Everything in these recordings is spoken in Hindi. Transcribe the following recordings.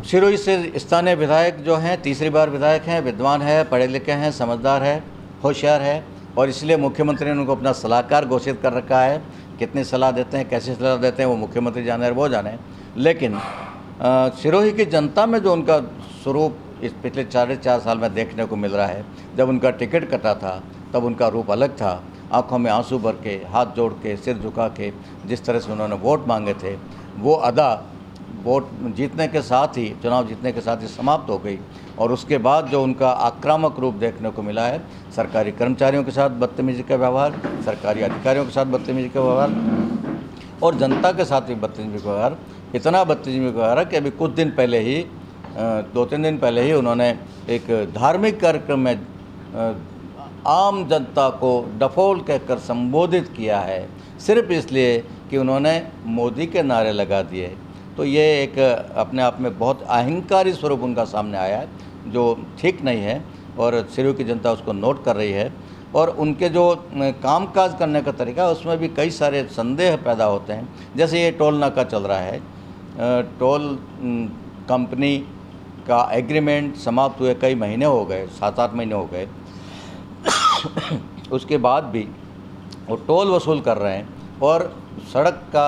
सिरोही से स्थानीय विधायक जो हैं, तीसरी बार विधायक हैं, विद्वान है, पढ़े लिखे हैं, समझदार है, होशियार है, और इसलिए मुख्यमंत्री ने उनको अपना सलाहकार घोषित कर रखा है। कितनी सलाह देते हैं, कैसे सलाह देते हैं, वो मुख्यमंत्री जाने और वो जाने। लेकिन सिरोही की जनता में जो उनका स्वरूप इस पिछले 4.5 साल में देखने को मिल रहा है, जब उनका टिकट कटा था तब उनका रूप अलग था। आंखों में आंसू भर के, हाथ जोड़ के, सिर झुका के जिस तरह से उन्होंने वोट मांगे थे, वो अदा वोट जीतने के साथ ही, चुनाव जीतने के साथ ही समाप्त हो गई। और उसके बाद जो उनका आक्रामक रूप देखने को मिला है, सरकारी कर्मचारियों के साथ बदतमीजी का व्यवहार, सरकारी अधिकारियों के साथ बदतमीजी का व्यवहार और जनता के साथ भी बदतमीजी का व्यवहार, इतना बदतमीजी का व्यवहार है कि अभी कुछ दिन पहले ही 2-3 दिन पहले ही उन्होंने एक धार्मिक कार्यक्रम में आम जनता को डफोल कहकर संबोधित किया है, सिर्फ इसलिए कि उन्होंने मोदी के नारे लगा दिए। तो ये एक अपने आप में बहुत अहंकारी स्वरूप उनका सामने आया है, जो ठीक नहीं है, और सिरोही की जनता उसको नोट कर रही है। और उनके जो कामकाज करने का तरीका है, उसमें भी कई सारे संदेह पैदा होते हैं। जैसे ये टोल नाका चल रहा है, टोल कंपनी का एग्रीमेंट समाप्त हुए कई महीने हो गए, 7-8 महीने हो गए। उसके बाद भी वो टोल वसूल कर रहे हैं और सड़क का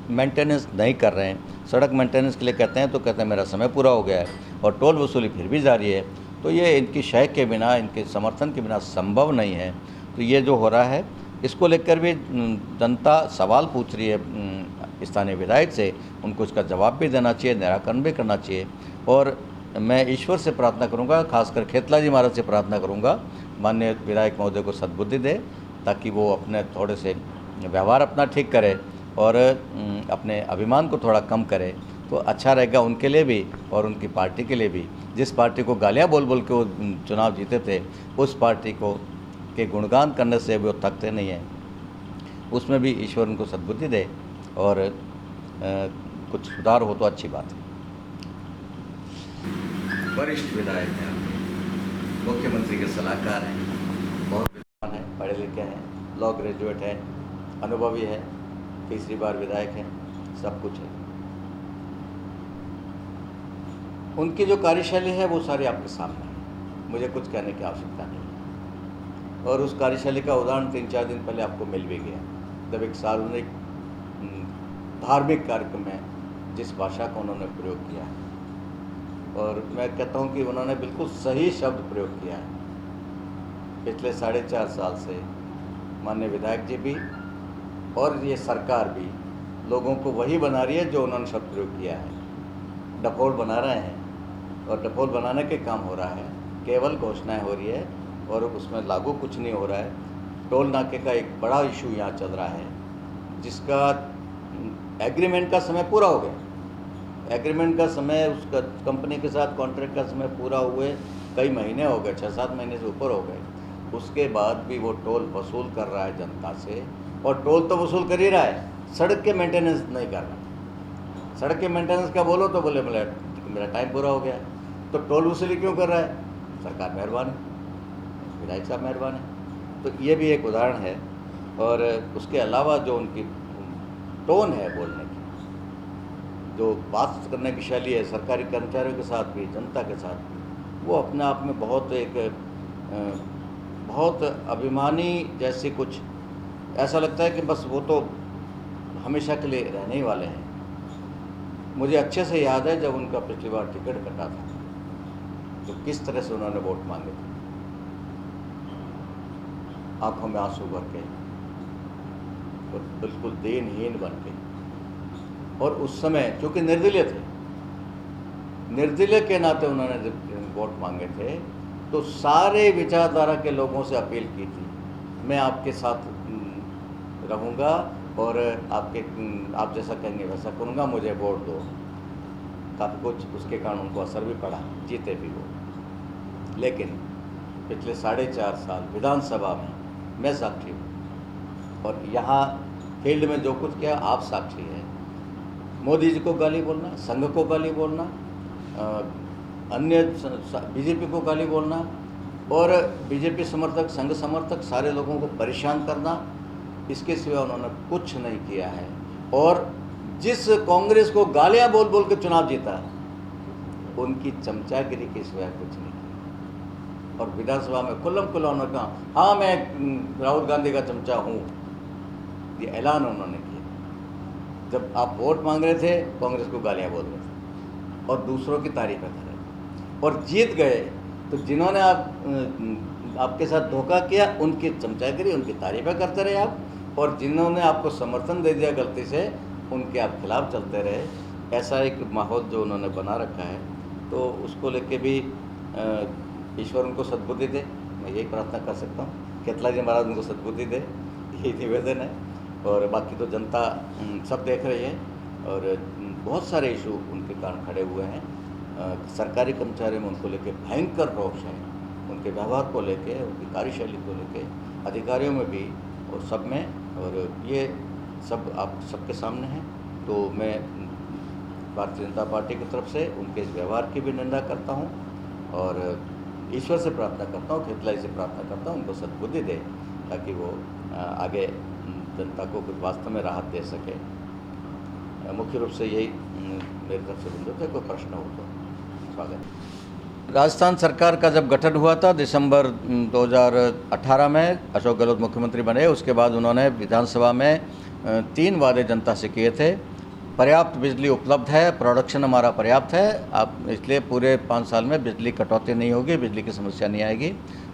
मेंटेनेंस नहीं कर रहे हैं। सड़क मेंटेनेंस के लिए कहते हैं तो कहते हैं मेरा समय पूरा हो गया है, और टोल वसूली फिर भी जारी है। तो ये इनकी शय के बिना, इनके समर्थन के बिना संभव नहीं है। तो ये जो हो रहा है, इसको लेकर भी जनता सवाल पूछ रही है स्थानीय विधायक से। उनको इसका जवाब भी देना चाहिए, निराकरण भी करना चाहिए। और मैं ईश्वर से प्रार्थना करूंगा, खासकर खेतला जी महाराज से प्रार्थना करूंगा, माननीय विधायक महोदय को सद्बुद्धि दे, ताकि वो अपने थोड़े से व्यवहार अपना ठीक करे और अपने अभिमान को थोड़ा कम करे, तो अच्छा रहेगा उनके लिए भी और उनकी पार्टी के लिए भी। जिस पार्टी को गालियाँ बोल बोल के वो चुनाव जीते थे, उस पार्टी को के गुणगान करने से वो थकते नहीं हैं। उसमें भी ईश्वर उनको सद्बुद्धि दे और कुछ सुधार हो तो अच्छी बात है। वरिष्ठ विधायक हैं, मुख्यमंत्री के सलाहकार हैं, बहुत विद्वान हैं, पढ़े लिखे हैं, लॉ ग्रेजुएट हैं, अनुभवी है, तीसरी बार विधायक हैं, सब कुछ है। उनकी जो कार्यशैली है वो सारी आपके सामने है, मुझे कुछ कहने की आवश्यकता नहीं है। और उस कार्यशैली का उदाहरण 3-4 दिन पहले आपको मिल भी गया, जब एक सार्वजनिक धार्मिक कार्यक्रम में जिस भाषा का उन्होंने प्रयोग किया है, और मैं कहता हूँ कि उन्होंने बिल्कुल सही शब्द प्रयोग किया है। पिछले 4.5 साल से माननीय विधायक जी भी और ये सरकार भी लोगों को वही बना रही है जो उन्होंने शब्द प्रयोग किया है। डफोल बना रहे हैं, और डफोल बनाने के काम हो रहा है, केवल घोषणाएं हो रही है और उसमें लागू कुछ नहीं हो रहा है। टोल नाके का एक बड़ा इशू यहाँ चल रहा है, जिसका एग्रीमेंट का समय पूरा हो गया। एग्रीमेंट का समय, उसका कंपनी के साथ कॉन्ट्रैक्ट का समय पूरा हुए कई महीने हो गए, 6-7 महीने से ऊपर हो गए। उसके बाद भी वो टोल वसूल कर रहा है जनता से, और टोल तो वसूल कर ही रहा है, सड़क के मेंटेनेंस नहीं कर रहा। सड़क के मेंटेनेंस का बोलो तो बोले मेरा टाइम पूरा हो गया। तो टोल वसूली क्यों कर रहा है? सरकार मेहरबान है, विधायक साहब मेहरबान है। तो ये भी एक उदाहरण है। और उसके अलावा जो उनकी टोन है बोलने की, जो बात करने की शैली है सरकारी कर्मचारियों के साथ भी, जनता के साथ भी, वो अपने आप में बहुत अभिमानी जैसे, कुछ ऐसा लगता है कि बस वो तो हमेशा के लिए रहने ही वाले हैं। मुझे अच्छे से याद है जब उनका पिछली बार टिकट कटा था तो किस तरह से उन्होंने वोट मांगे थे, आंखों में आंसू भर के, तो बिल्कुल दीनहीन बन के। और उस समय चूँकि निर्दलीय थे, निर्दलीय के नाते उन्होंने जब वोट मांगे थे तो सारे विचारधारा के लोगों से अपील की थी, मैं आपके साथ रहूँगा और आप जैसा कहेंगे वैसा करूँगा, मुझे वोट दो। काफ़ी कुछ उसके कारण उनको असर भी पड़ा, जीते भी वो। लेकिन पिछले 4.5 साल विधानसभा में मैं साक्षी हूँ, और यहाँ फील्ड में जो कुछ किया आप साक्षी हैं। मोदी जी को गाली बोलना, संघ को गाली बोलना, अन्य बीजेपी को गाली बोलना, और बीजेपी समर्थक, संघ समर्थक सारे लोगों को परेशान करना, इसके सिवा उन्होंने कुछ नहीं किया है। और जिस कांग्रेस को गालियां बोल बोल के चुनाव जीता, उनकी चमचागिरी के सिवाय कुछ नहीं किया। और विधानसभा में खुल्लम खुल्ला उन्होंने कहा, हाँ मैं राहुल गांधी का चमचा हूँ, ये ऐलान उन्होंने किया। जब आप वोट मांग रहे थे, कांग्रेस को गालियाँ बोल रहे थे और दूसरों की तारीफें कर रहे थे, और जीत गए तो जिन्होंने आपके साथ धोखा किया उनकी चमचागिरी, उनकी तारीफें करते रहे आप, और जिन्होंने आपको समर्थन दे दिया गलती से, उनके आप खिलाफ चलते रहे। ऐसा एक माहौल जो उन्होंने बना रखा है, तो उसको लेके भी ईश्वर उनको सद्बुद्धि दे, मैं यही प्रार्थना कर सकता हूँ। केतला जी महाराज उनको सद्बुद्धि दे, यही निवेदन है। और बाकी तो जनता सब देख रही है, और बहुत सारे इशू उनके कारण खड़े हुए हैं। सरकारी कर्मचारियों में उनको लेके भयंकर रोष है, उनके व्यवहार को लेके, उनकी कार्यशैली को लेके, अधिकारियों में भी और सब में, और ये सब आप सबके सामने है। तो मैं भारतीय जनता पार्टी की तरफ से उनके इस व्यवहार की भी निंदा करता हूँ, और ईश्वर से प्रार्थना करता हूँ, खेतलाई से प्रार्थना करता हूँ, उनको सद्बुद्धि दे, ताकि वो आगे जनता को कुछ वास्तव में राहत दे सके। मुख्य रूप से यही मेरी तरफ से बिंदु थे। कोई प्रश्न हो तो स्वागत। राजस्थान सरकार का जब गठन हुआ था दिसंबर 2018 में, अशोक गहलोत मुख्यमंत्री बने, उसके बाद उन्होंने विधानसभा में 3 वादे जनता से किए थे। पर्याप्त बिजली उपलब्ध है, प्रोडक्शन हमारा पर्याप्त है, आप इसलिए पूरे 5 साल में बिजली कटौती नहीं होगी, बिजली की समस्या नहीं आएगी,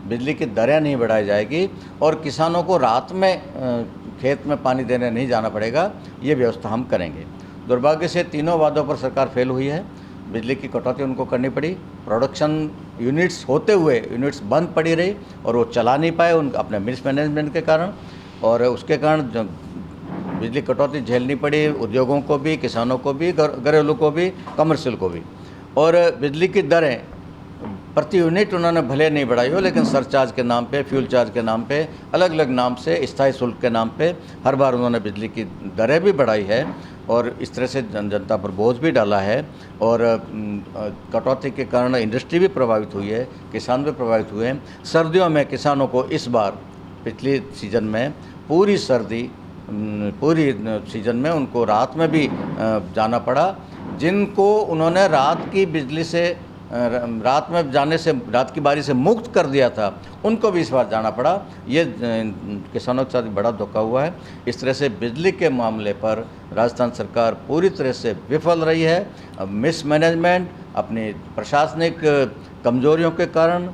बिजली की दरें नहीं बढ़ाई जाएगी, और किसानों को रात में खेत में पानी देने नहीं जाना पड़ेगा, ये व्यवस्था हम करेंगे। दुर्भाग्य से तीनों वादों पर सरकार फेल हुई है। बिजली की कटौती उनको करनी पड़ी, प्रोडक्शन यूनिट्स होते हुए यूनिट्स बंद पड़ी रही और वो चला नहीं पाए उन अपने मिसमैनेजमेंट के कारण, और उसके कारण बिजली कटौती झेलनी पड़ी उद्योगों को भी, किसानों को भी, घरेलू को भी, कमर्शियल को भी। और बिजली की दरें प्रति यूनिट उन्होंने भले नहीं बढ़ाई हो, लेकिन सरचार्ज के नाम पे, फ्यूल चार्ज के नाम पे, अलग अलग नाम से, स्थायी शुल्क के नाम पे हर बार उन्होंने बिजली की दरें भी बढ़ाई है, और इस तरह से जनता पर बोझ भी डाला है। और कटौती के कारण इंडस्ट्री भी प्रभावित हुई है, किसान भी प्रभावित हुए हैं। सर्दियों में किसानों को इस बार पिछली सीज़न में पूरी सीज़न में उनको रात में भी जाना पड़ा। जिनको उन्होंने रात की बिजली से, रात में जाने से, रात की बारी से मुक्त कर दिया था, उनको भी इस बार जाना पड़ा। ये किसानों के साथ बड़ा धोखा हुआ है। इस तरह से बिजली के मामले पर राजस्थान सरकार पूरी तरह से विफल रही है। मिसमैनेजमेंट, अपनी प्रशासनिक कमजोरियों के कारण,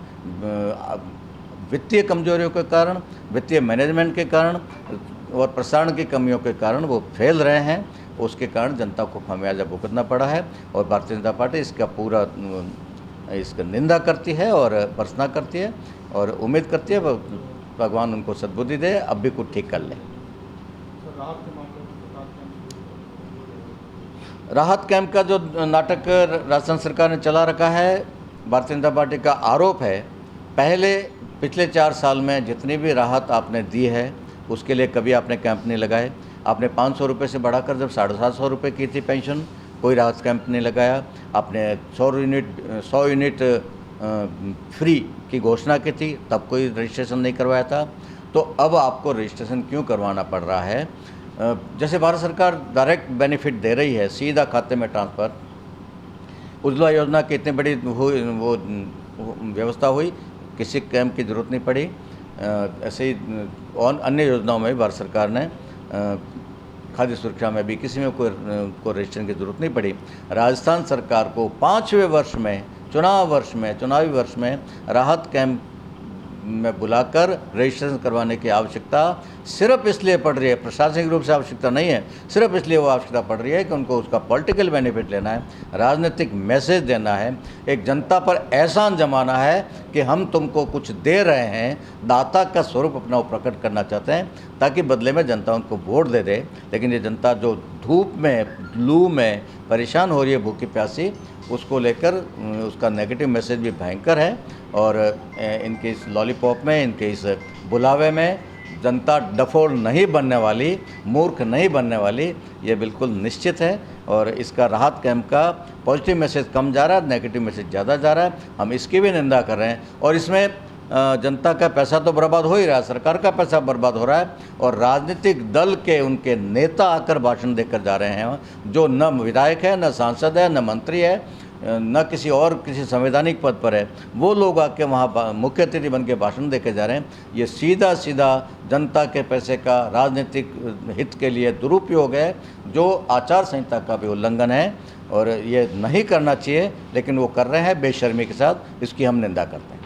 वित्तीय कमजोरियों के कारण, वित्तीय मैनेजमेंट के कारण और प्रसारण की कमियों के कारण वो फेल रहे हैं। उसके कारण जनता को खामियाजा भुगतना पड़ा है, और भारतीय जनता पार्टी इसका निंदा करती है और भर्त्सना करती है, और उम्मीद करती है भगवान उनको सद्बुद्धि दे, अब भी कुछ ठीक कर ले। राहत कैंप का जो नाटक राजस्थान सरकार ने चला रखा है, भारतीय जनता पार्टी का आरोप है, पिछले 4 साल में जितनी भी राहत आपने दी है उसके लिए कभी आपने कैंप नहीं लगाए। आपने 500 रुपये से बढ़ाकर जब 750 रुपये की थी पेंशन, कोई राहत कैंप नहीं लगाया। आपने 100 यूनिट फ्री की घोषणा की थी, तब कोई रजिस्ट्रेशन नहीं करवाया था। तो अब आपको रजिस्ट्रेशन क्यों करवाना पड़ रहा है? जैसे भारत सरकार डायरेक्ट बेनिफिट दे रही है, सीधा खाते में ट्रांसफ़र, उज्ज्वला योजना की इतनी बड़ी वो व्यवस्था हुई, किसी कैंप की ज़रूरत नहीं पड़ी। ऐसे ही और अन्य योजनाओं में भी भारत सरकार ने, खाद्य सुरक्षा में भी, किसी में कोई रजिस्ट्रेशन की ज़रूरत नहीं पड़ी। राजस्थान सरकार को 5वें वर्ष में, चुनावी वर्ष में राहत कैंप में बुलाकर रजिस्ट्रेशन करवाने की आवश्यकता सिर्फ इसलिए पड़ रही है, प्रशासनिक रूप से आवश्यकता नहीं है, सिर्फ इसलिए वो आवश्यकता पड़ रही है कि उनको उसका पॉलिटिकल बेनिफिट लेना है, राजनीतिक मैसेज देना है, एक जनता पर एहसान जमाना है कि हम तुमको कुछ दे रहे हैं, दाता का स्वरूप अपना प्रकट करना चाहते हैं, ताकि बदले में जनता उनको वोट दे दे। लेकिन ये जनता जो धूप में, लू में परेशान हो रही है, भूखी प्यासी, उसको लेकर उसका नेगेटिव मैसेज भी भयंकर है। और इनके इस लॉलीपॉप में, इनके इस बुलावे में जनता डफोल नहीं बनने वाली, मूर्ख नहीं बनने वाली, ये बिल्कुल निश्चित है। और इसका राहत कैंप का पॉजिटिव मैसेज कम जा रहा है, नेगेटिव मैसेज ज़्यादा जा रहा है। हम इसकी भी निंदा कर रहे हैं। और इसमें जनता का पैसा तो बर्बाद हो ही रहा है, सरकार का पैसा बर्बाद हो रहा है, और राजनीतिक दल के उनके नेता आकर भाषण देकर जा रहे हैं, जो न विधायक है, न सांसद है, न मंत्री है, न किसी और किसी संवैधानिक पद पर है, वो लोग आके वहाँ मुख्य अतिथि बन के भाषण देके जा रहे हैं। ये सीधा सीधा जनता के पैसे का राजनीतिक हित के लिए दुरुपयोग है, जो आचार संहिता का भी उल्लंघन है और ये नहीं करना चाहिए, लेकिन वो कर रहे हैं बेशर्मी के साथ। इसकी हम निंदा करते हैं।